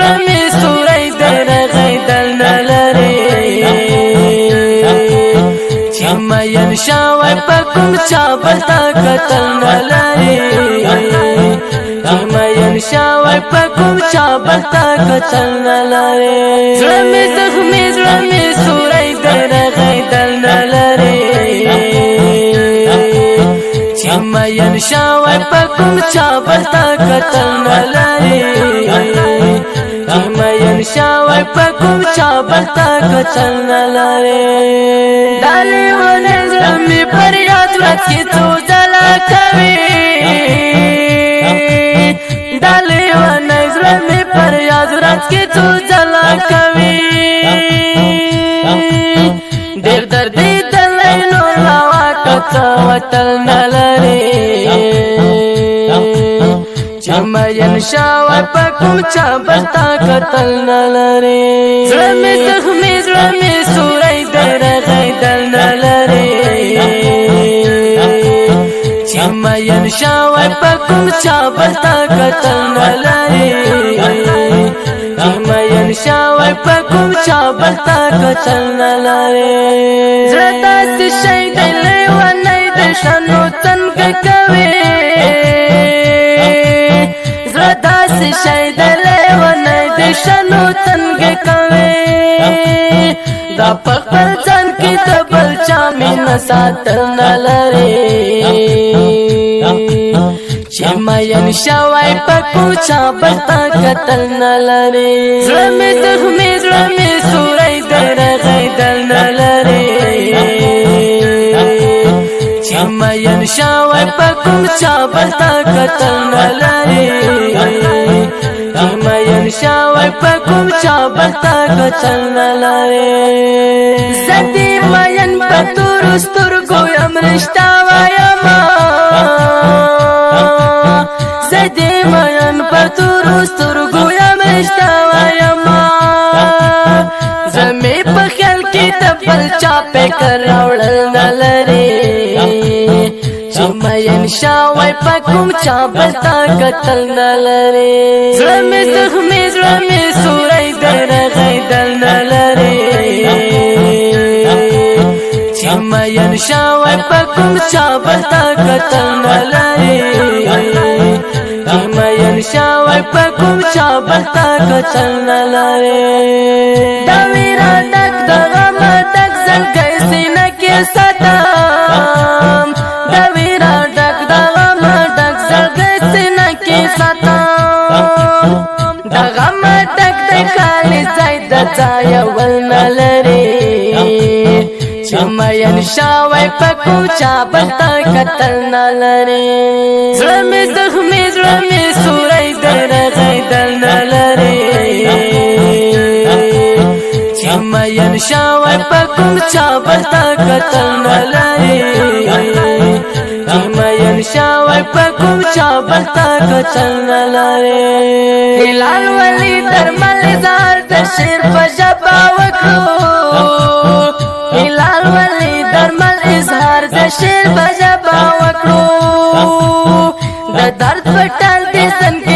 زړه مې سوري درغې دل نلري چې مین شاوی په کوم چا بلتا قتل نلري چې مین شاوی په کوم چا بلتا قتل نلري زړه مې زخمي زړه مې سوري درغې دل نلري چې مین شاوی په کوم چا بلتا قتل نلري چې مین شاوی په کوم چا بلتا قتل نلري دالې ونه زړه مې پر یاد ورځ کې څو ځله کوي دالې ونه زړه مې پر یاد ورځ کې څو ځله کوي ډېر درد دې دلې نو لا څه وتل نلري چې مین شاوی په کوم چا بلتا قتل نلري زړه مې زخمي زړه مې سوري درغې دل نلري چې مین شاوی په کوم چا بلتا قتل نلري چې مین شاوی په کوم چا بلتا قتل نلري زړه داسې شي دی لیونی د شنو څنګه کوي زړه داسې شي دی لیونی د شنو څنګه کوي دا په خپل ځان کې د بل چا مینه ساتل نلري چې مین شاوی په کوم چا بلتا قتل نلري زړه مې زخمي زړه مې سوري درغې دل نلري چې مین شاوی په کوم چا بلتا قتل نلري چې مین شاوی په کوم چا بلتا قتل نلري زدي مین په تور سترګو یم رښتا وایم زدي مین په تور سترګو یم رښتا وایم زمې په خیال کې ته بل چا فکر راوړل نلري چې مین شاوی په کوم چا بلتا قتل نلري زړه مې زخمي زړه مې سوري درغې دل نلري چې مین شاوی په کوم چا بلتا قتل نلري چې مین شاوی په کوم چا بلتا قتل نلري دا ویرا ډک د غم ډک زړګی سینه کې ساتم دا ویرا ډک د غم ډک زړګی سینه کې ساتم دا غم ډک د خالي ځای د ځای ول نلري چې مین شاوی په کوم چا بلتا قتل نلري زړه مې زخمي زړه مې سوري درغې دل نلري چې مین شاوی په کوم چا بلتا قتل نلري چې مین شاوی په کوم چا بلتا قتل نلري هلال ولی درمل زار د شیر په ژبه وکړو هلال ولی درمل اظهار د شیر په ژبه وکړو د درد پټال دې څنګه